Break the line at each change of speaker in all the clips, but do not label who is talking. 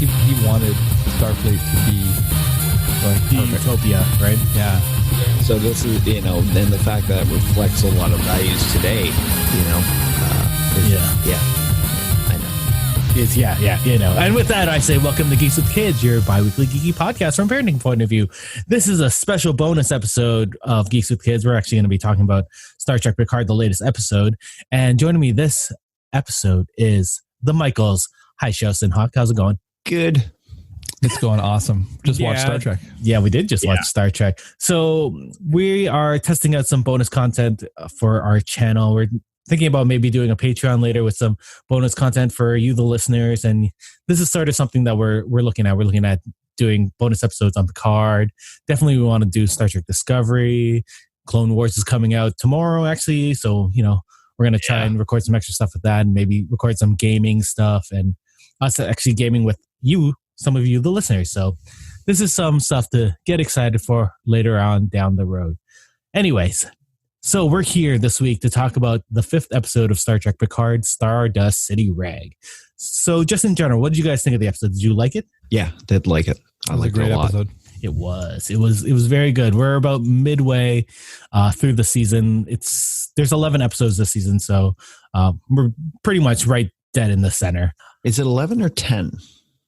he wanted Starfleet to be like
the utopia, right?
Yeah.
So this is, then the fact that it reflects a lot of values today, I know.
And with that, I say welcome to Geeks with Kids, your bi-weekly geeky podcast from a parenting point of view. This is a special bonus episode of Geeks with Kids. We're actually going to be talking about Star Trek Picard, the latest episode. And joining me this episode is the Michaels. Hi, Shosin Hawk. How's it going?
Good.
It's going awesome. Just watch Star Trek.
Yeah, we did just watch Star Trek. So we are testing out some bonus content for our channel. We're thinking about maybe doing a Patreon later with some bonus content for you, the listeners. And this is sort of something that we're looking at. We're looking at doing bonus episodes on Picard. Definitely we want to do Star Trek Discovery. Clone Wars is coming out tomorrow, actually. So, we're going to try and record some extra stuff with that and maybe record some gaming stuff and us actually gaming with you, some of you, the listeners. So this is some stuff to get excited for later on down the road. Anyways, so we're here this week to talk about the 5th episode of Star Trek Picard, Stardust City Rag. So just in general, what did you guys think of the episode? Did you like it?
Yeah, did like it. I liked it a lot. Episode.
It was very good. We're about midway through the season. There's 11 episodes this season, so we're pretty much right dead in the center.
Is it 11 or 10?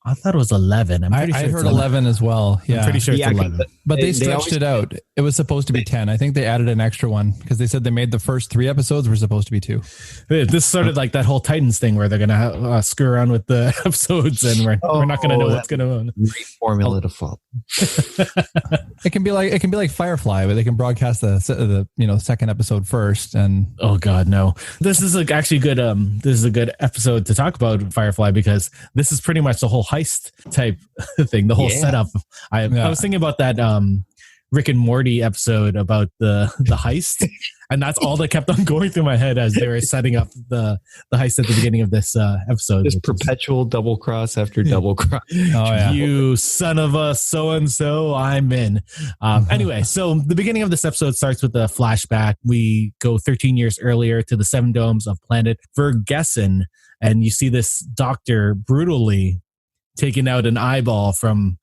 I thought it was 11. I'm pretty sure
I heard 11 as well. Yeah.
I'm pretty sure it's 11.
But they stretched it out. It was supposed to be 10. I think they added an extra one because they said they made the first 3 episodes were supposed to be 2.
This started like that whole Titans thing where they're going to screw around with the episodes and we're not going to know what's going to
great formula to follow.
It can be like Firefly, where they can broadcast the second episode first. And
oh god, no! This is actually good. This is a good episode to talk about Firefly because this is pretty much the whole heist type thing, the whole setup. I was thinking about that Rick and Morty episode about the heist, and that's all that kept on going through my head as they were setting up the heist at the beginning of this episode.
This perpetual double cross after double cross.
Oh, yeah.
You son of a so-and-so, I'm in. Anyway, so the beginning of this episode starts with a flashback. We go 13 years earlier to the 7 domes of planet Vergessen, and you see this doctor brutally taking out an eyeball from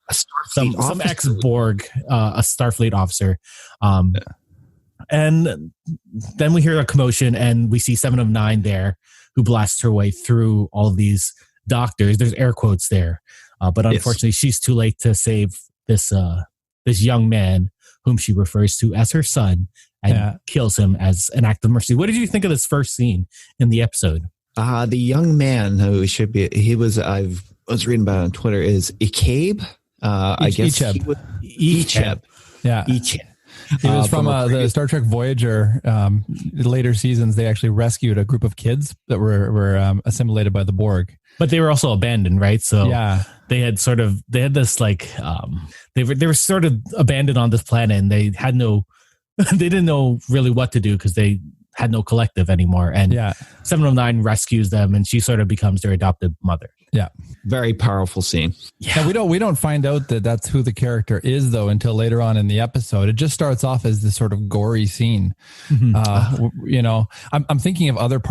some ex-Borg, a Starfleet officer. And then we hear a commotion and we see 7 of 9 there who blasts her way through all of these doctors. There's air quotes there. But unfortunately, she's too late to save this young man whom she refers to as her son and kills him as an act of mercy. What did you think of this first scene in the episode?
The young man who I was reading about on Twitter is Ikabe. I guess
Echeb.
Yeah.
Echeb.
He was from the Star Trek Voyager. Later seasons, they actually rescued a group of kids that were assimilated by the Borg.
But they were also abandoned, right? So they had this like they were sort of abandoned on this planet, and they didn't know really what to do because they had no collective anymore. And 7 of 9 rescues them, and she sort of becomes their adopted mother.
Yeah.
Very powerful scene.
Yeah. We don't find out that that's who the character is though until later on in the episode. It just starts off as this sort of gory scene. Mm-hmm. I'm thinking of other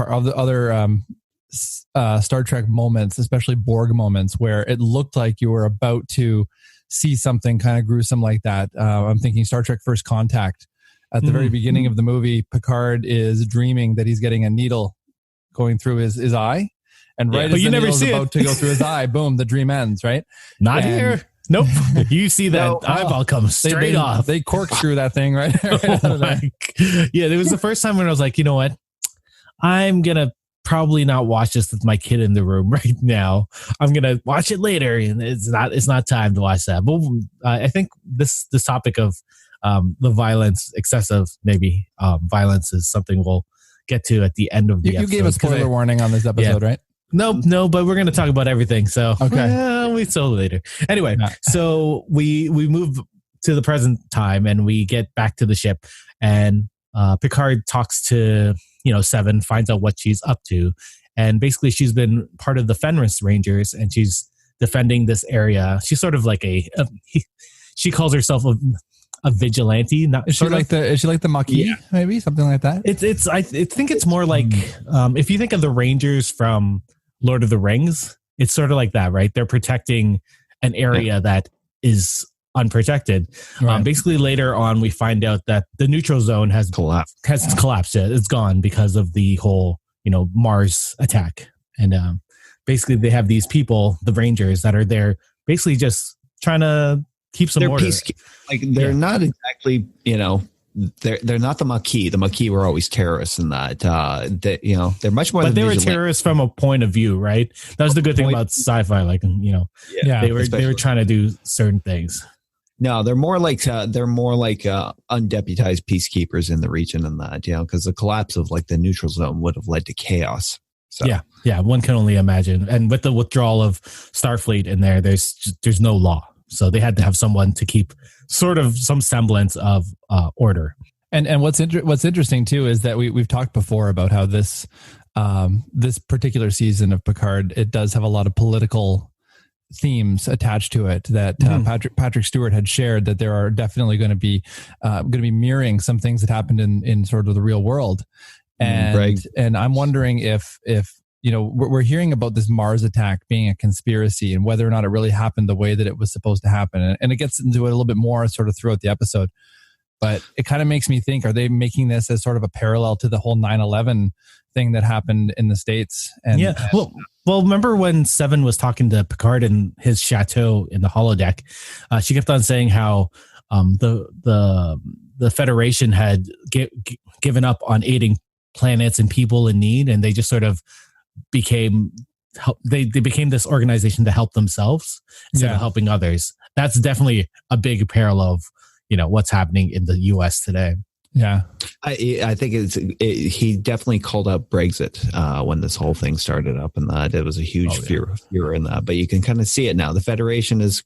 Star Trek moments, especially Borg moments, where it looked like you were about to see something kind of gruesome like that. I'm thinking Star Trek First Contact. At the very beginning of the movie, Picard is dreaming that he's getting a needle going through his eye. And right as the needle's about to go through his eye, boom, the dream ends, right?
Not here. Nope. You see that eyeball come straight off.
They corkscrew that thing right out of there.
Yeah, it was the first time when I was like, you know what? I'm going to probably not watch this with my kid in the room right now. I'm going to watch it later, and it's not time to watch that. But I think this topic of the violence, excessive maybe violence, is something we'll get to at the end of the episode.
You gave a spoiler warning on this episode, right?
No, but we're going to talk about everything. So
okay,
we saw later. Anyway, so we move to the present time and we get back to the ship, and Picard talks to 7, finds out what she's up to, and basically she's been part of the Fenris Rangers and she's defending this area. She's sort of like she calls herself a vigilante. Is she like the Maquis?
Maybe something like that.
I think it's more like if you think of the Rangers from Lord of the Rings, it's sort of like that, right? They're protecting an area that is unprotected.
Right.
Basically, later on, we find out that the neutral zone has collapsed. It's gone because of the whole, Mars attack. And basically, they have these people, the Rangers, that are there, basically just trying to keep some order.
They're not exactly, they're not the Maquis. The Maquis were always terrorists in that. They're much more.
But they were terrorists from a point of view, right? That was the good thing about sci-fi. They were trying to do certain things.
No, they're more like undeputized peacekeepers in the region in that, because the collapse of like the neutral zone would have led to chaos. So.
Yeah, one can only imagine. And with the withdrawal of Starfleet in there, there's no law, so they had to have someone to keep sort of some semblance of order.
And what's interesting too is that we've talked before about how this particular season of Picard, it does have a lot of political themes attached to it that Patrick Stewart had shared, that there are definitely going to be mirroring some things that happened in sort of the real world. And I'm wondering if we're hearing about this Mars attack being a conspiracy and whether or not it really happened the way that it was supposed to happen. And it gets into it a little bit more sort of throughout the episode. But it kind of makes me think, are they making this as sort of a parallel to the whole 9/11 thing that happened in the States?
Well, remember when Seven was talking to Picard in his chateau in the holodeck? She kept on saying how the Federation had given up on aiding planets and people in need, and they just sort of became this organization to help themselves instead of helping others. That's definitely a big parallel of what's happening in the U.S. today.
Yeah,
I think he definitely called out Brexit when this whole thing started up, and that it was a huge fear in that. But you can kind of see it now. The Federation has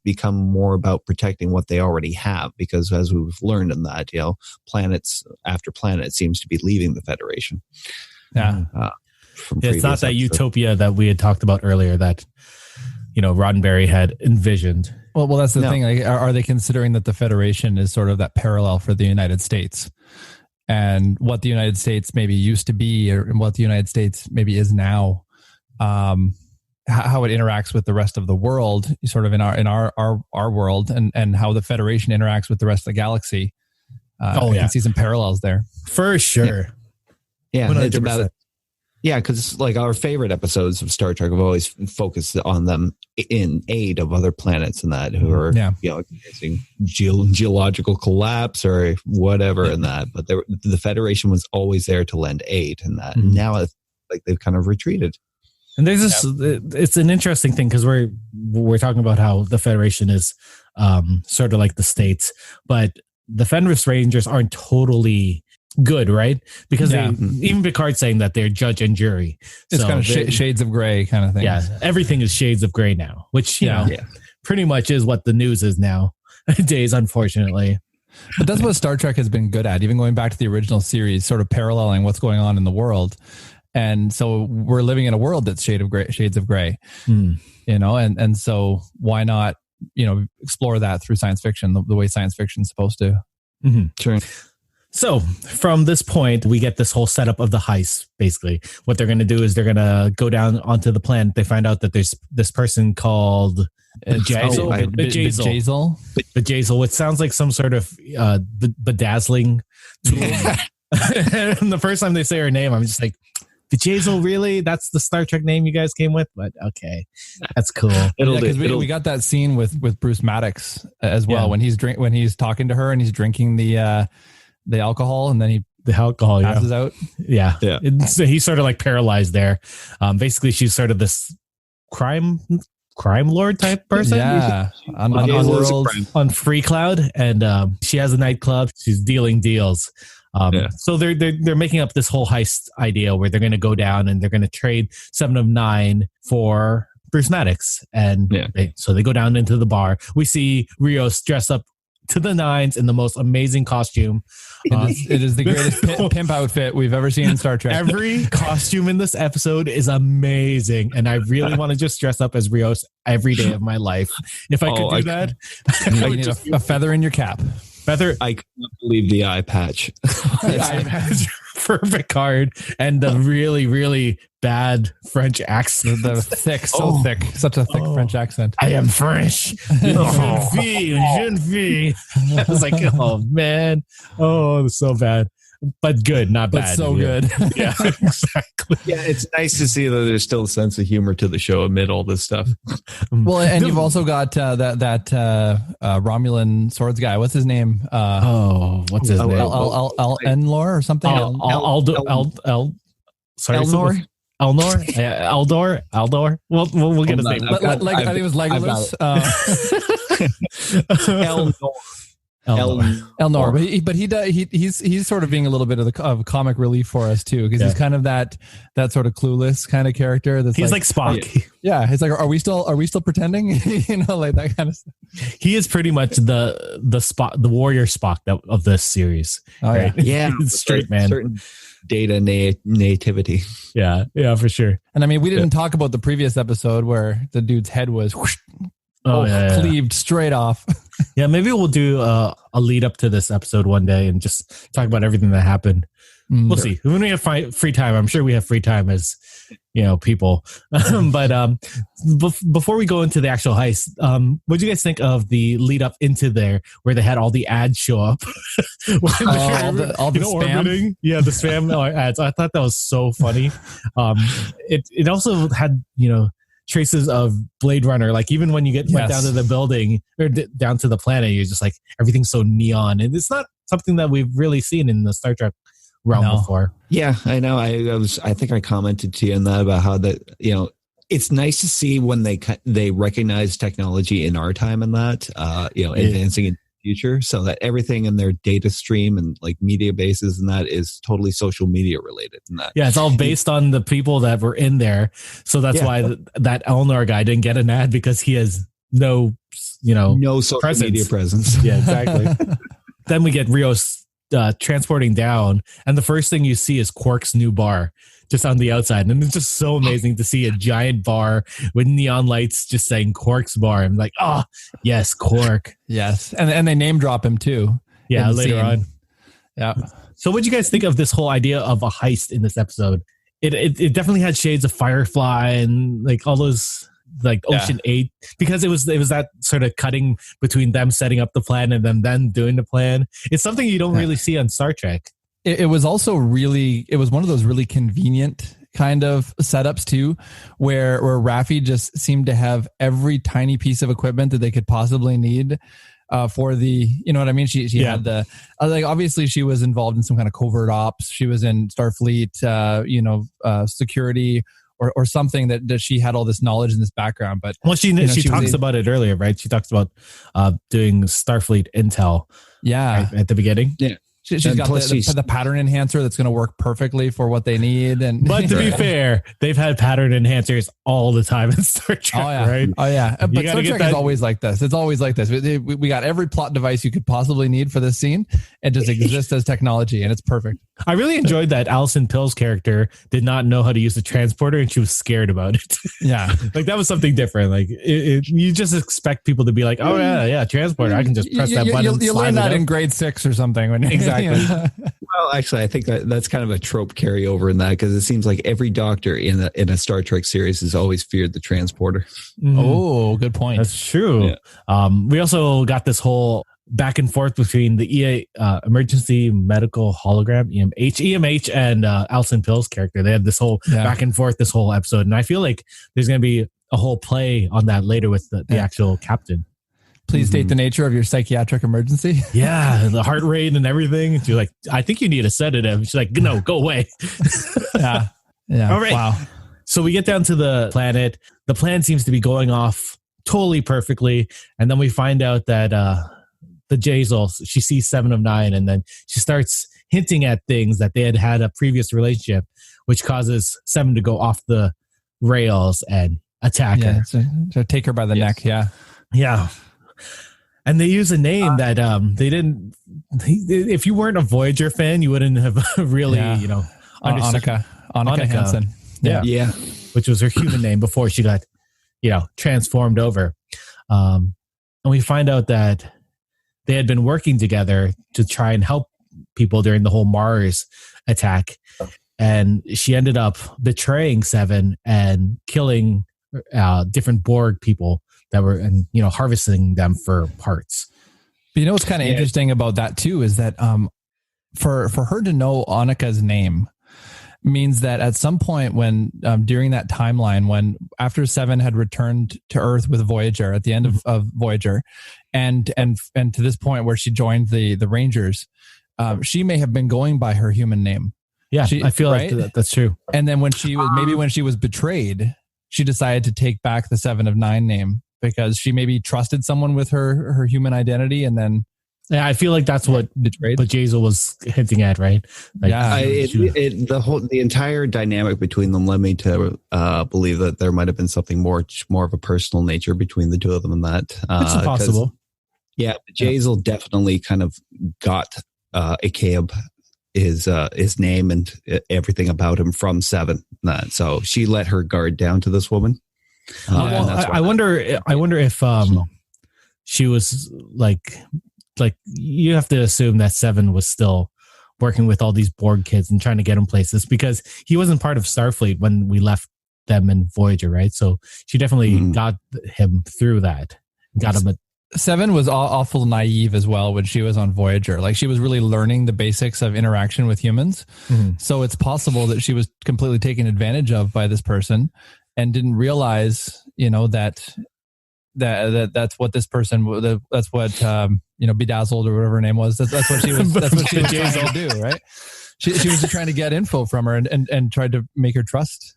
become more about protecting what they already have, because as we've learned in that, planets after planet seems to be leaving the Federation.
Yeah,
it's not that utopia that we had talked about earlier that Roddenberry had envisioned.
Well, that's the thing. Like, are they considering that the Federation is sort of that parallel for the United States, and what the United States maybe used to be, or what the United States maybe is now, how it interacts with the rest of the world, sort of in our world, and how the Federation interacts with the rest of the galaxy? I can see some parallels there
for sure.
Yeah, it's about. Yeah, because like our favorite episodes of Star Trek have always focused on them in aid of other planets and that who are experiencing geological collapse or whatever in that. But the Federation was always there to lend aid in that. Mm-hmm. Now it's like they've kind of retreated.
And there's this. It's an interesting thing because we're talking about how the Federation is sort of like the States, but the Fenris Rangers aren't totally good, right? Because even Picard's saying that they're judge and jury.
It's kind of shades of gray kind of thing.
Yeah, everything is shades of gray now, which pretty much is what the news is nowadays, unfortunately.
But that's what Star Trek has been good at, even going back to the original series, sort of paralleling what's going on in the world. And so we're living in a world that's shades of gray, and so why not, explore that through science fiction, the way science fiction is supposed to.
Mm-hmm. Sure. So from this point, we get this whole setup of the heist. Basically, what they're going to do is they're going to go down onto the planet. They find out that there's this person called Bajazel, which sounds like some sort of bedazzling tool. And the first time they say her name, I'm just like, Bajazel, really? That's the Star Trek name you guys came with? But okay, that's cool.
We got that scene with Bruce Maddox as well when he's talking to her and he's drinking the alcohol, and then
the alcohol
passes out.
Yeah. So he's sort of like paralyzed there. Basically, she's sort of this crime lord type person.
Yeah,
on Free Cloud, and she has a nightclub. She's dealing deals. So they're making up this whole heist idea where they're going to go down and they're going to trade 7 of 9 for Bruce Maddox, and so they go down into the bar. We see Rios dressed up to the nines in the most amazing costume.
It is the greatest pimp outfit we've ever seen in Star Trek.
Every costume in this episode is amazing, and I really want to just dress up as Rios every day of my life. If I could do that,
you need a feather in your cap.
I couldn't believe the eye patch.
Eye patch for Picard and the really, really bad French accent.
The thick, thick, such a thick French accent.
I am French. I was like, oh man, so bad. But good, not bad.
But so good.
Yeah, exactly.
Yeah, it's nice to see that there's still a sense of humor to the show amid all this stuff.
Well, and you've also got that Romulan swords guy. What's his name?
What's his name?
Enlor or something?
Elnor?
Aldor. We'll get his name.
I think it was Legolas. Elnor, but he's sort of being a little bit of comic relief for us too, because he's kind of that sort of clueless kind of character. He's
like Spock.
Yeah, he's like, are we still pretending? Like that kind of stuff.
He is pretty much the warrior Spock of this series.
Oh
right?
Yeah,
straight man. Certain
data nativity.
Yeah, for sure.
And I mean, we didn't talk about the previous episode where the dude's head was cleaved straight off.
Yeah, maybe we'll do a lead up to this episode one day and just talk about everything that happened. We'll see. When we have free time, I'm sure we have free time as people. But before we go into the actual heist, what do you guys think of the lead up into there, where they had all the ads show up?
all the spam.
Orbiting. Yeah, the spam ads. I thought that was so funny. It also had traces of Blade Runner. Like even when you went down to the building or down to the planet, you're just like, everything's so neon, and it's not something that we've really seen in the Star Trek realm before.
Yeah, I know. I think I commented to you on that about how that it's nice to see when they recognize technology in our time and that advancing in the future, so that everything in their data stream and like media bases and that is totally social media related and that.
Yeah, it's all based on the people that were in there. So that's why that Elnor guy didn't get an ad, because he has no
social media presence.
Yeah, exactly. Then we get Rios transporting down, and the first thing you see is Quark's new bar just on the outside, and it's just so amazing to see a giant bar with neon lights just saying Quark's bar. I'm like, oh yes, Quark.
Yes, and they name drop him too.
Yeah, later on.
Yeah.
So what do you guys think of this whole idea of a heist in this episode? It definitely had shades of Firefly and like all those like Ocean 8, because it was that sort of cutting between them setting up the plan and then doing the plan. It's something you don't really see on Star Trek.
It was also it was one of those really convenient kind of setups too, where Raffi just seemed to have every tiny piece of equipment that they could possibly need for the, you know what I mean? She had the, like, obviously she was involved in some kind of covert ops. She was in Starfleet, security or something that she had all this knowledge and this background. But
she talks about it earlier, right? She talks about doing Starfleet intel.
Yeah.
Right, at the beginning.
Yeah. She's got the pattern enhancer that's going to work perfectly for what they need.
But to be fair, they've had pattern enhancers all the time in Star Trek, right?
Oh, yeah. But Star Trek is always like this. It's always like this. We got every plot device you could possibly need for this scene. It just exists as technology, and it's perfect.
I really enjoyed that Alison Pill's character did not know how to use the transporter, and she was scared about it.
Yeah.
Like, that was something different. Like, you just expect people to be like, oh, yeah, transporter. I can just press that button.
You learn that in grade 6 or something.
Exactly.
Well, actually, I think that's kind of a trope carryover in that, because it seems like every doctor in a Star Trek series has always feared the transporter.
Mm-hmm. Oh, good point.
That's true. Yeah. We also got this whole back and forth between the emergency medical hologram EMH and Alison Pill's character. They had this whole back and forth this whole episode, and I feel like there's going to be a whole play on that later with the actual captain.
Please state the nature of your psychiatric emergency.
Yeah, the heart rate and everything. She's like, I think you need a sedative. She's like, no, go away.
Yeah.
All right. Wow. So we get down to the planet. The plan seems to be going off totally perfectly. And then we find out that the Jazel, she sees 7 of 9, and then she starts hinting at things that they had a previous relationship, which causes 7 to go off the rails and attack her.
So take her by the neck. Yeah.
Yeah. And they use a name that they didn't. If you weren't a Voyager fan, you wouldn't have really,
Annika Hansen.
Yeah, which was her human name before she got, transformed over. And we find out that they had been working together to try and help people during the whole Mars attack. And she ended up betraying Seven and killing different Borg people that were, and harvesting them for parts.
But what's kind of interesting about that too is that for her to know Annika's name means that at some point when during that timeline, when after Seven had returned to Earth with Voyager at the end of Voyager, and to this point where she joined the Rangers, she may have been going by her human name.
Yeah, I feel like that's true.
And then when she was betrayed, she decided to take back the 7 of 9 name because she maybe trusted someone with her human identity, and then
I feel like that's what Jazel was hinting at, right? Like,
the entire dynamic between them led me to believe that there might have been something more of a personal nature between the two of them, and that
it's possible.
Yeah, Jazel definitely kind of got Akeb his name and everything about him from Seven. So she let her guard down to this woman.
I wonder if she was like you have to assume that Seven was still working with all these Borg kids and trying to get them places, because he wasn't part of Starfleet when we left them in Voyager, right? So she definitely got him through that. Got him.
Seven was awful naive as well when she was on Voyager. Like, she was really learning the basics of interaction with humans. So it's possible that she was completely taken advantage of by this person and didn't realize, that's what this person, that's what, Bedazzled or whatever her name was. That's what she was, that's what she was trying to do, right? She was just trying to get info from her and tried to make her trust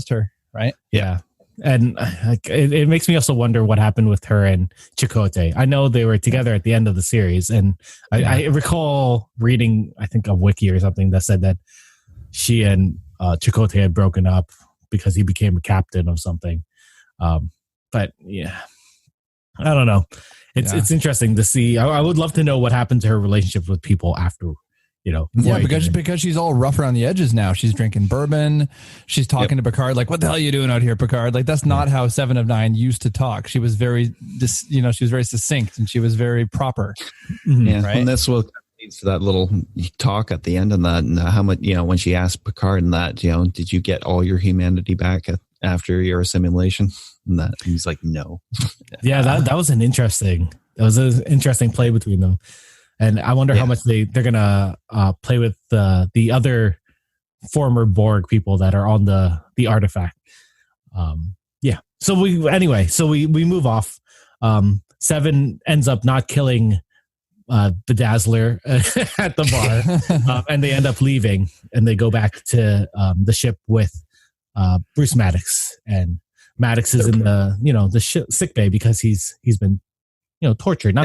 her, right?
Yeah. And it makes me also wonder what happened with her and Chakotay. I know they were together at the end of the series, and I recall reading, I think, a wiki or something that said that she and Chakotay had broken up because he became a captain of something. But yeah, I don't know. It's interesting to see. I would love to know what happened to her relationship with people after.
Because she's all rough around the edges now. She's drinking bourbon. She's talking to Picard like, "What the hell are you doing out here, Picard?" Like, that's not how 7 of 9 used to talk. She was very, she was very succinct and she was very proper.
Yeah, right? And that's what leads to that little talk at the end of that, and how much when she asked Picard and that, did you get all your humanity back after your assimilation? And that he's like, no.
Yeah, that was an interesting play between them. And I wonder how much they're gonna play with the other former Borg people that are on the artifact. So we move off. Seven ends up not killing the Dazzler at the bar, and they end up leaving, and they go back to the ship with Bruce Maddox, and Maddox is in the sick bay because he's been tortured,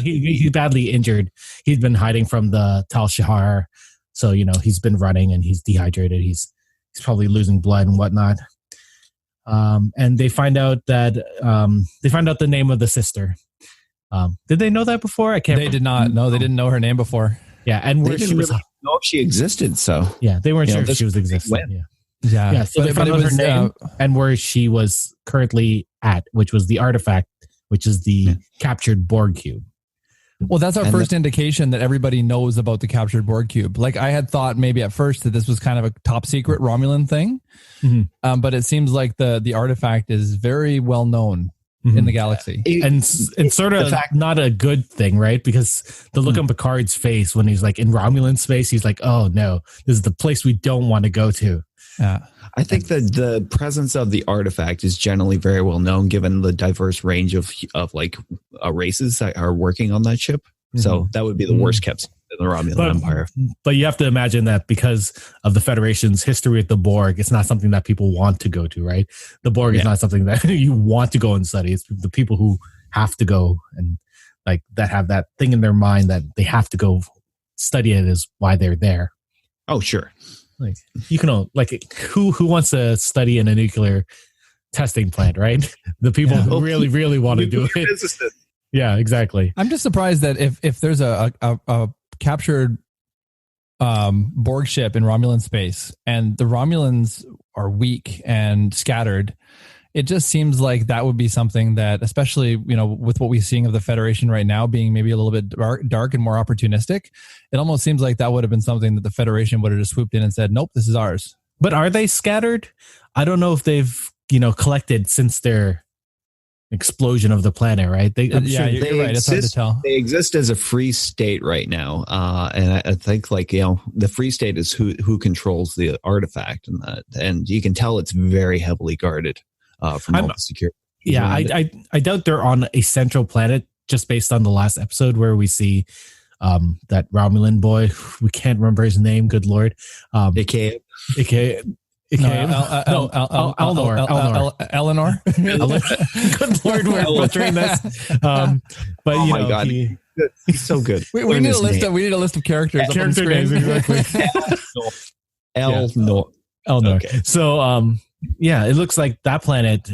he's badly injured. He's been hiding from the Tal Shahar, so he's been running and he's dehydrated. He's probably losing blood and whatnot. And they find out that the name of the sister. Did they know that before? I can't.
They did not. No, they didn't know her name before.
Yeah, and where she was.
Really know if she existed. So
yeah, they weren't sure if she was existing. Yeah. So they found out her name and where she was currently at, which was the artifact, which is the captured Borg cube.
Well, that's our first indication that everybody knows about the captured Borg cube. Like, I had thought maybe at first that this was kind of a top secret Romulan thing, but it seems like the artifact is very well known in the galaxy,
and sort of not a good thing, right? Because the look on Picard's face when he's like in Romulan space, he's like, "Oh no, this is the place we don't want to go to."
Yeah.
I think that the presence of the artifact is generally very well known, given the diverse range of races that are working on that ship. So that would be the worst kept in the Romulan Empire.
But you have to imagine that because of the Federation's history with the Borg, it's not something that people want to go to, right? The Borg is not something that you want to go and study. It's the people who have to go and like that have that thing in their mind that they have to go study it is why they're there.
Oh, sure.
Like you can who wants to study in a nuclear testing plant, right? The people who really, really want to do it. Yeah, exactly.
I'm just surprised that if there's a captured Borg ship in Romulan space and the Romulans are weak and scattered, it just seems like that would be something that, especially, with what we're seeing of the Federation right now being maybe a little bit dark and more opportunistic, it almost seems like that would have been something that the Federation would have just swooped in and said, nope, this is ours.
But are they scattered? I don't know if they've, collected since their explosion of the planet, right?
You're right. It's hard to tell.
They exist as a free state right now. And I think the free state is who controls the artifact and that, and you can tell it's very heavily guarded. From all the security.
Yeah, I doubt they're on a central planet just based on the last episode where we see that Romulan boy. We can't remember his name. Good Lord.
AKA.
Eleanor.
Good Lord, we're butchering this. But
oh my God. He's so good.
We need a list of characters.
Character names, exactly.
Elnor.
Okay. So yeah, it looks like that planet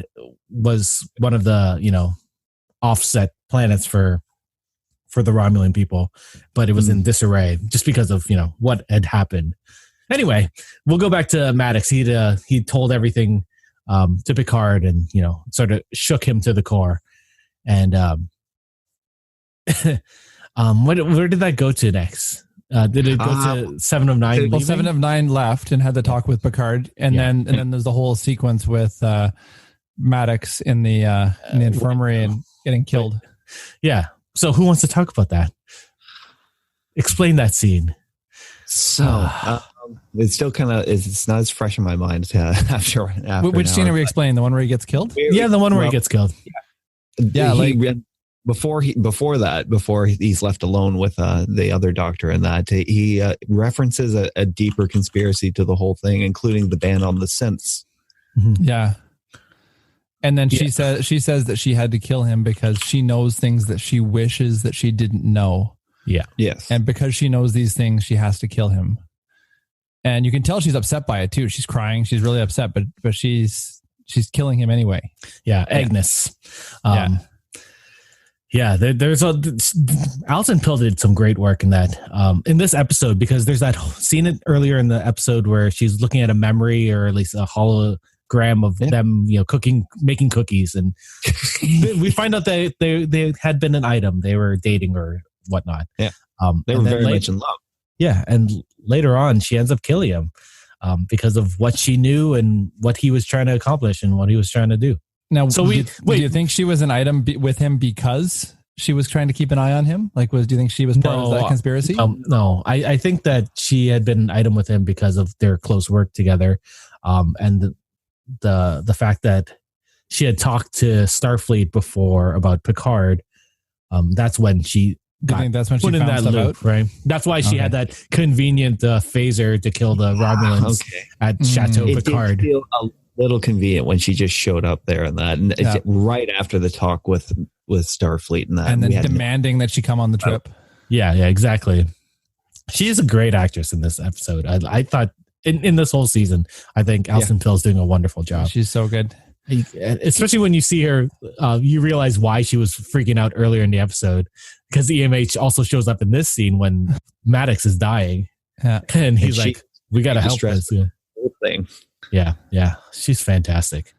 was one of the, offset planets for the Romulan people, but it was in disarray just because of, what had happened. Anyway, we'll go back to Maddox. He told everything to Picard and, sort of shook him to the core. And where did that go to next? Did it go to 7 of 9?
Well, 7 of 9 left and had the talk with Picard, and then there's the whole sequence with Maddox in the infirmary and getting killed.
Yeah. So who wants to talk about that? Explain that scene.
So it's still it's not as fresh in my mind after
which scene are we explaining? The one where he gets killed?
Yeah, the one where he gets killed.
Yeah, before he's left alone with the other doctor and that, he references a deeper conspiracy to the whole thing, including the ban on the synths.
Mm-hmm. Yeah. And then she says that she had to kill him because she knows things that she wishes that she didn't know.
Yeah.
Yes.
And because she knows these things, she has to kill him. And you can tell she's upset by it too. She's crying. She's really upset, but she's killing him anyway.
Yeah. Agnes. Yeah, there's Alison Pill did some great work in that in this episode, because there's that scene earlier in the episode where she's looking at a memory, or at least a hologram of them, making cookies, and we find out that they had been an item. They were dating or whatnot.
Yeah, they were very much in love.
Yeah, and later on, she ends up killing him because of what she knew and what he was trying to accomplish and what he was trying to do.
Now, do you think she was an item with him because she was trying to keep an eye on him? Do you think she was part of that conspiracy?
No, I think that she had been an item with him because of their close work together, and the fact that she had talked to Starfleet before about Picard. That's when she put in that loop, right? That's why she had that convenient phaser to kill the Romulans at Chateau Picard.
It did feel a little convenient when she just showed up there and that, and right after the talk with Starfleet and that,
and then demanding that she come on the trip.
Yeah, exactly. She is a great actress in this episode. I thought in this whole season, I think Alison Pill's doing a wonderful job.
She's so good.
Especially when you see her, you realize why she was freaking out earlier in the episode, because EMH also shows up in this scene when Maddox is dying, and he's like, "We got to help this
thing."
Yeah, she's fantastic.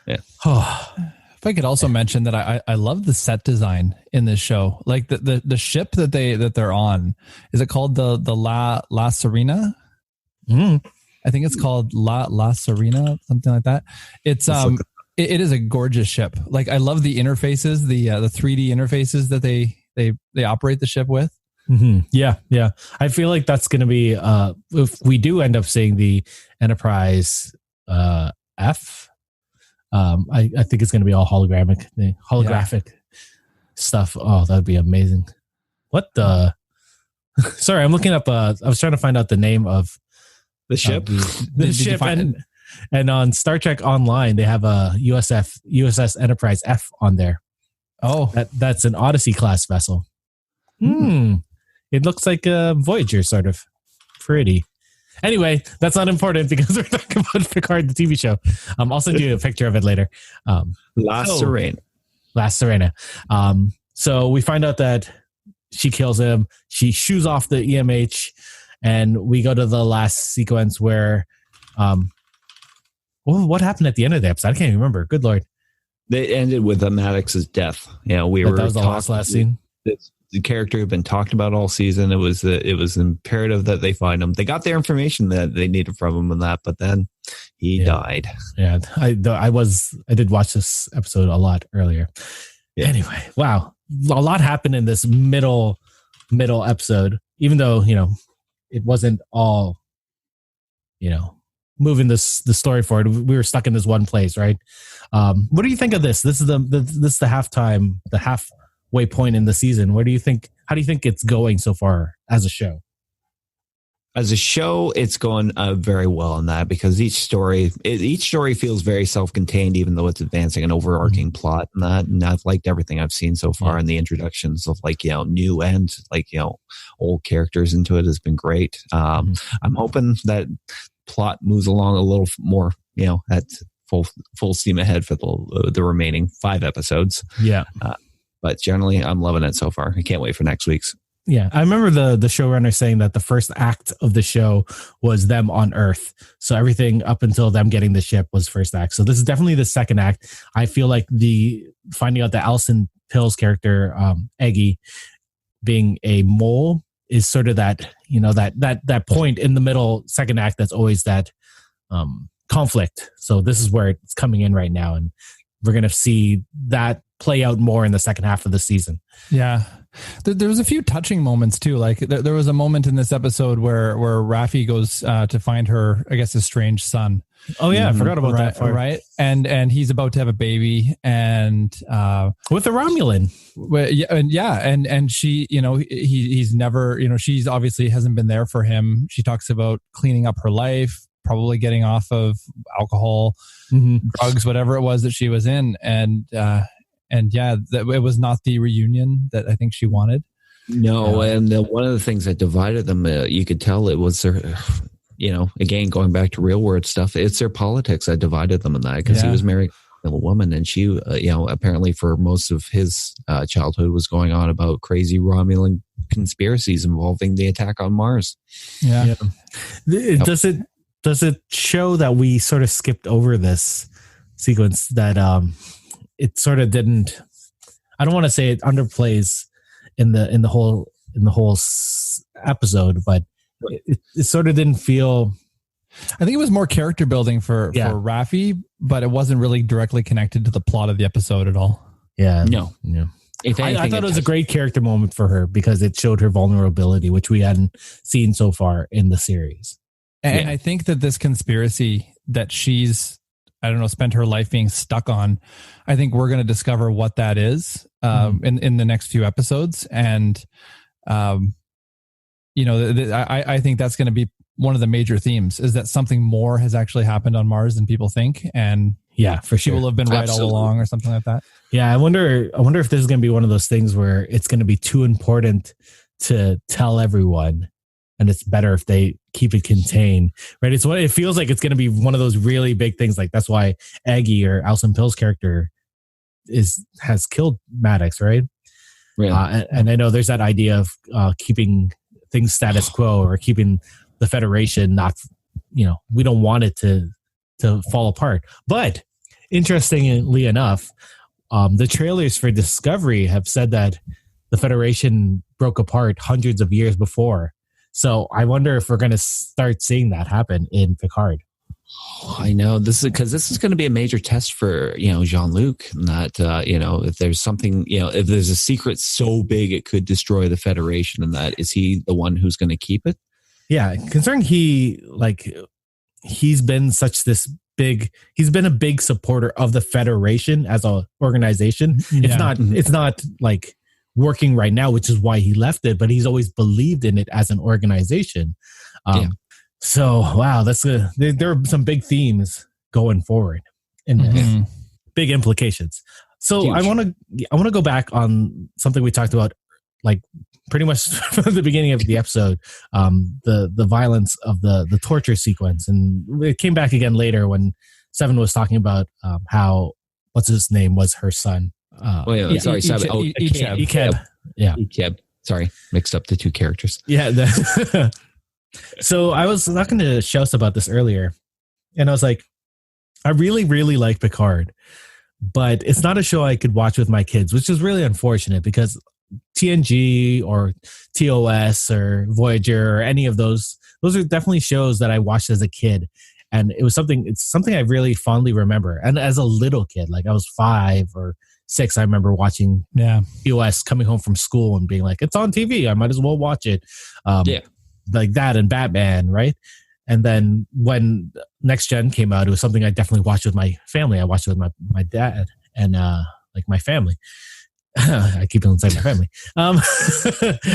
Yeah.
If I could also mention that I love the set design in this show, like the ship that they're on. Is it called the La Serena? I think it's called La Serena, something like that. It's it is a gorgeous ship. Like, I love the interfaces, the 3D interfaces that they operate the ship with.
Mm-hmm. Yeah. I feel like that's going to be if we do end up seeing the Enterprise F. I think it's going to be all holographic stuff. Oh, that'd be amazing. What the? Sorry, I'm looking up. I was trying to find out the name of
the ship.
The ship, and on Star Trek Online, they have a USS Enterprise F on there.
Oh,
that's an Odyssey class vessel. It looks like a Voyager, sort of. Pretty. Anyway, that's not important because we're talking about Picard, the TV show. I'll send you a picture of it later. La Serena. So we find out that she kills him. She shoos off the EMH, and we go to the last sequence where Well, what happened at the end of the episode? I can't even remember. Good Lord.
They ended with Maddox's death. That
was the last scene.
The character had been talked about all season. It was imperative that they find him. They got their information that they needed from him and that, but then he died.
Yeah, I did watch this episode a lot earlier. Yeah. Anyway, wow, a lot happened in this middle episode. Even though it wasn't all moving the story forward. We were stuck in this one place, right? What do you think of this? This is the halfway point in the season. How do you think it's going so far as a show?
As a show, it's going very well in that, because each story feels very self-contained, even though it's advancing an overarching plot and that. And I've liked everything I've seen so far, and the introductions of new and old characters into it has been great. I'm hoping that plot moves along a little more, at full steam ahead for the remaining 5 episodes.
Yeah.
But generally, I'm loving it so far. I can't wait for next week's.
Yeah, I remember the showrunner saying that the first act of the show was them on Earth. So everything up until them getting the ship was first act. So this is definitely the second act. I feel like the finding out that Alison Pill's character, Eggy, being a mole is sort of that, that point in the middle second act that's always that conflict. So this is where it's coming in right now, and we're going to see that play out more in the second half of the season.
Yeah. There was a few touching moments too. Like there was a moment in this episode where Raffi goes to find her, I guess, estranged son.
Oh yeah, I forgot about that part.
Right, and he's about to have a baby, and
with a Romulan.
And she, he's never, she's obviously hasn't been there for him. She talks about cleaning up her life, probably getting off of alcohol, drugs, whatever it was that she was in, and it was not the reunion that I think she wanted.
No, and one of the things that divided them, you could tell it was their, again, going back to real world stuff, it's their politics that divided them in that, because he was married to a woman, and she, apparently for most of his childhood was going on about crazy Romulan conspiracies involving the attack on Mars.
Yeah. Does it show that we sort of skipped over this sequence, that it sort of didn't, I don't want to say it underplays in the whole episode, but it sort of didn't feel.
I think it was more character building for Raffi, but it wasn't really directly connected to the plot of the episode at all.
Yeah.
No.
Yeah. I thought it was a great character moment for her, because it showed her vulnerability, which we hadn't seen so far in the series.
And I think that this conspiracy that she's, I don't know, spent her life being stuck on, I think we're going to discover what that is in the next few episodes. And, I think that's going to be one of the major themes, is that something more has actually happened on Mars than people think. And
for sure,
she will have been right all along, or something like that.
Yeah. I wonder if this is going to be one of those things where it's going to be too important to tell everyone, and it's better if they keep it contained, right? It feels like it's going to be one of those really big things. Like that's why Eggy, or Alison Pill's character, has killed Maddox, right?
Really?
And I know there's that idea of keeping things status quo, or keeping the Federation not, we don't want it to fall apart. But interestingly enough, the trailers for Discovery have said that the Federation broke apart hundreds of years before. So I wonder if we're going to start seeing that happen in Picard.
I know this is because this is going to be a major test for, Jean-Luc, that, if there's something, if there's a secret so big it could destroy the Federation, and that, is he the one who's going to keep it?
Yeah. Considering he's been he's been a big supporter of the Federation as a organization. Yeah. It's not like working right now, which is why he left it, but he's always believed in it as an organization. So, wow, there are some big themes going forward, and big implications. So huge. I want to go back on something we talked about, like pretty much from the beginning of the episode, the violence of the torture sequence. And it came back again later when Seven was talking about how, what's his name, was her son.
Sorry, Seven.
Ikeb. Yeah.
Ikeb. Sorry, mixed up the two characters.
Yeah. So I was talking to Shouse about this earlier, and I was like, I really, really like Picard, but it's not a show I could watch with my kids, which is really unfortunate because TNG or TOS or Voyager or any of those are definitely shows that I watched as a kid. And it's something I really fondly remember. And as a little kid, like I was 5 or 6, I remember watching TOS, coming home from school and being like, it's on TV, I might as well watch it. Like that and Batman, right? And then when Next Gen came out, it was something I definitely watched with my family. I watched it with my dad and like my family. I keep it inside my family.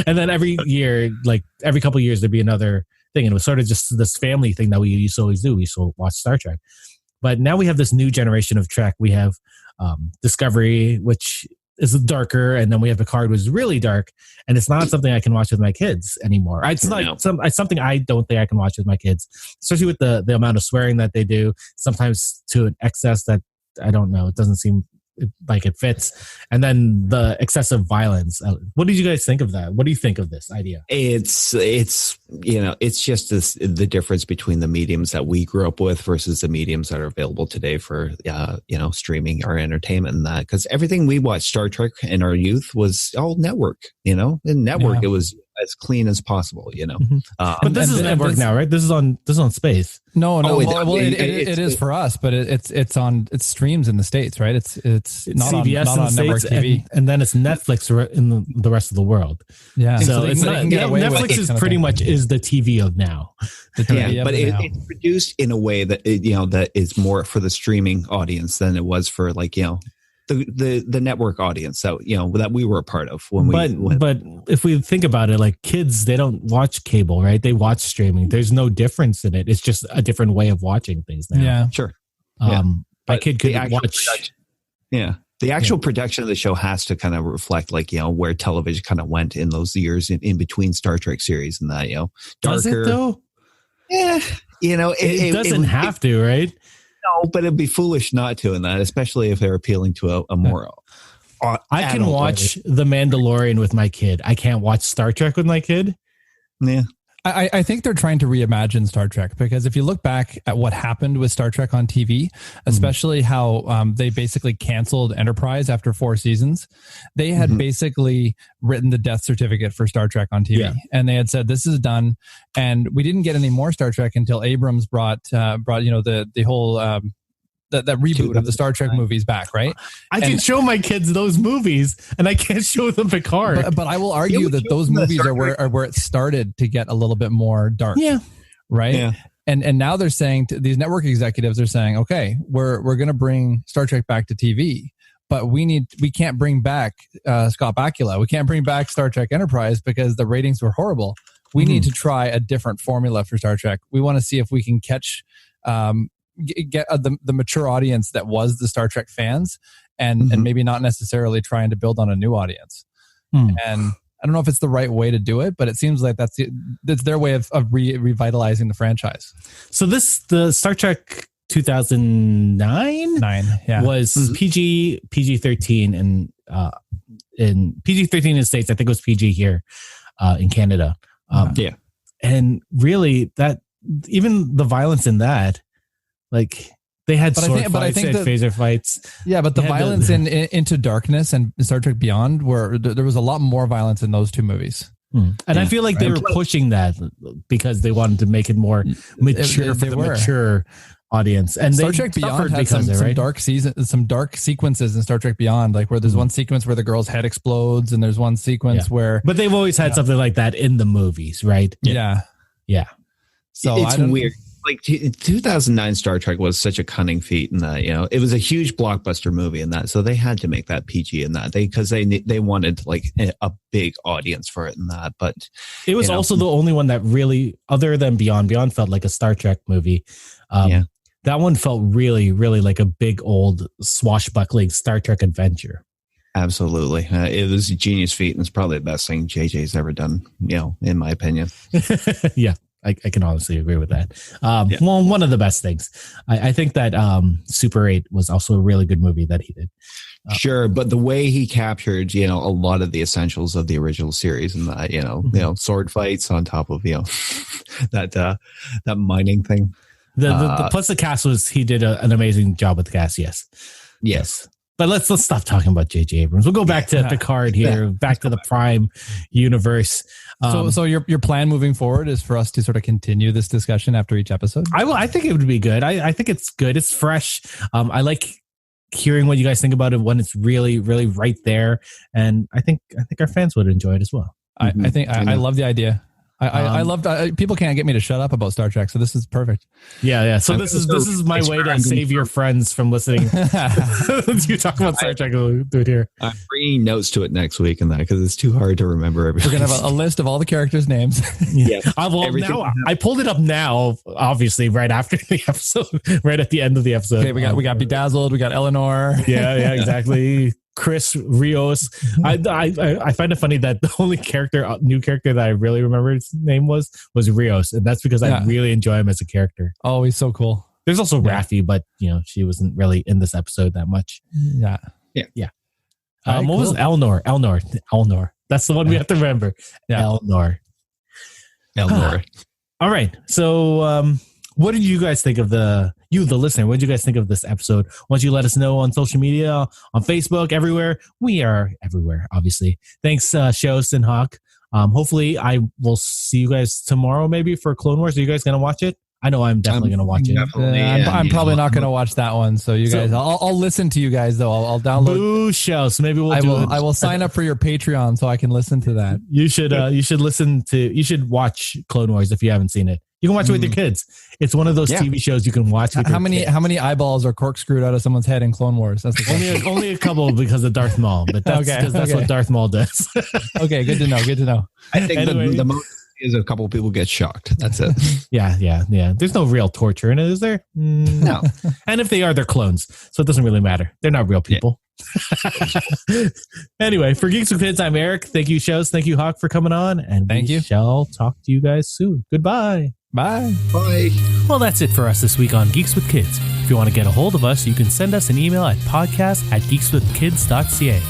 And then every year, like every couple of years, there'd be another thing. And it was sort of just this family thing that we used to always do. We used to watch Star Trek. But now we have this new generation of Trek. We have Discovery, which is darker. And then we have Picard, which is really dark. And it's not something I can watch with my kids anymore. It's not something I don't think I can watch with my kids, especially with the amount of swearing that they do, sometimes to an excess that I don't know. It doesn't seem like it fits. And then the excessive violence. What did you guys think of that? What do you think of this idea?
It's just the difference between the mediums that we grew up with versus the mediums that are available today for streaming or entertainment, and that, because everything we watched Star Trek in our youth was all network, in network. It was as clean as possible,
Mm-hmm. But this is network now, right? This is on Space.
No. It is for us, but it's streams in the States, right? It's not
CBS
on, not on network TV,
and then it's Netflix in the rest of the world.
Yeah,
so it's not. Netflix is pretty much is the TV of now.
But it's produced in a way that that is more for the streaming audience than it was for the network audience that we were a part of
but if we think about it, like kids, they don't watch cable, right? They watch streaming. There's no difference in it. It's just a different way of watching things now.
Yeah, sure.
My kid could watch.
The actual production of the show has to kind of reflect where television kind of went in those years in between Star Trek series and that, darker.
Does it though?
Yeah,
it doesn't have to, right?
No, but it'd be foolish not to in that, especially if they're appealing to a more.
I can watch The Mandalorian with my kid. I can't watch Star Trek with my kid.
Yeah.
I think they're trying to reimagine Star Trek, because if you look back at what happened with Star Trek on TV, especially how they basically canceled Enterprise after 4 seasons, they had basically written the death certificate for Star Trek on TV, and they had said this is done. And we didn't get any more Star Trek until Abrams brought the whole that reboot of the Star Trek movies back, right?
I can show my kids those movies, and I can't show them Picard.
But I will argue that those movies are where it started to get a little bit more dark.
Yeah.
Right.
Yeah.
And now they're saying, these network executives are saying, okay, we're going to bring Star Trek back to TV, but we can't bring back Scott Bakula. We can't bring back Star Trek Enterprise because the ratings were horrible. We need to try a different formula for Star Trek. We want to see if we can catch, get the mature audience that was the Star Trek fans, and maybe not necessarily trying to build on a new audience. And I don't know if it's the right way to do it, but it seems like that's their way of revitalizing the franchise.
So the Star Trek 2009 was PG-13 and in PG-13 in the States. I think it was PG here in Canada. And really, that even the violence in that, like they had sword fights, they had phaser fights.
Yeah, but the violence in Into Darkness and Star Trek Beyond, where there was a lot more violence in those 2 movies.
And I feel like they were pushing that because they wanted to make it more mature for the mature audience. And
Star Trek Beyond had some dark sequences in Star Trek Beyond, like where there's one sequence where the girl's head explodes, and there's one sequence where.
But they've always had something like that in the movies, right?
Yeah.
So it's weird. Like 2009 Star Trek was such a cunning feat in that, it was a huge blockbuster movie in that. So they had to make that PG in that because they wanted like a big audience for it in that. But
it was also the only one that really, other than Beyond felt like a Star Trek movie. That one felt really, really like a big old swashbuckling Star Trek adventure.
Absolutely. It was a genius feat, and it's probably the best thing JJ's ever done, in my opinion.
Yeah. I can honestly agree with that. Well, one of the best things. I think that Super 8 was also a really good movie that he did.
Sure, but the way he captured, a lot of the essentials of the original series, and that, sword fights on top of, that mining thing.
Plus the cast he did an amazing job with the cast. Yes. But let's stop talking about J.J. Abrams. We'll go back to Picard here, back to the Prime universe.
So your plan moving forward is for us to sort of continue this discussion after each episode?
I think it would be good. I think it's good. It's fresh. I like hearing what you guys think about it when it's really, really right there. And I think our fans would enjoy it as well.
I think I love the idea. I love people can't get me to shut up about Star Trek, so this is perfect.
Yeah. So this is my way to save your friends from listening. You talk about Star Trek, we'll do it here.
I'm bringing notes to it next week and that because it's too hard to remember everything.
We're gonna have a list of all the characters' names.
Yeah. Now I pulled it up now, obviously right after the episode, right at the end of the episode.
Okay, we got Bedazzled, we got Eleanor.
Yeah, exactly. Chris Rios. I find it funny that the only new character that I really remember his name was Rios, and that's because I really enjoy him as a character.
Oh, he's so cool.
There's also Raffi, but she wasn't really in this episode that much.
Yeah.
What was Eleanor? That's the one we have to remember. Yeah. Eleanor. All right. So, what did you guys think of the listener? What did you guys think of this episode? Why don't you let us know on social media, on Facebook, everywhere? We are everywhere, obviously. Thanks, Shows and Hawk. Hopefully, I will see you guys tomorrow, maybe for Clone Wars. Are you guys going to watch it? I know I'm definitely going to watch it.
I'm probably not going to watch that one. So you guys, I'll listen to you guys though. I'll download.
Boo Shows. Maybe
I will sign up for your Patreon so I can listen to that.
You should watch Clone Wars if you haven't seen it. You can watch it with your kids. It's one of those TV shows you can watch with
How many eyeballs are corkscrewed out of someone's head in Clone Wars? That's
only a couple because of Darth Maul, but that's what Darth Maul does.
Okay, good to know.
I think the most is a couple of people get shocked. That's it.
Yeah. There's no real torture in it, is there?
No.
And if they are, they're clones, so it doesn't really matter. They're not real people. Yeah. Anyway, for Geeks with Kids, I'm Eric. Thank you, Shows. Thank you, Hawk, for coming on. And
thank you.
Shall talk to you guys soon. Goodbye.
Bye.
Well, that's it for us this week on Geeks with Kids. If you want to get a hold of us, you can send us an email at podcast@geekswithkids.ca.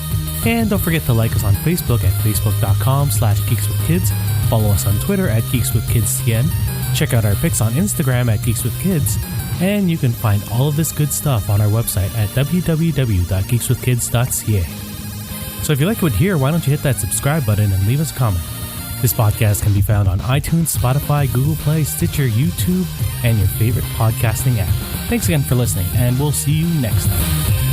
And don't forget to like us on Facebook at facebook.com/geekswithkids. Follow us on Twitter at geekswithkidstn. Check out our pics on Instagram at geekswithkids. And you can find all of this good stuff on our website at www.geekswithkids.ca. So if you like what you hear, why don't you hit that subscribe button and leave us a comment. This podcast can be found on iTunes, Spotify, Google Play, Stitcher, YouTube, and your favorite podcasting app. Thanks again for listening, and we'll see you next time.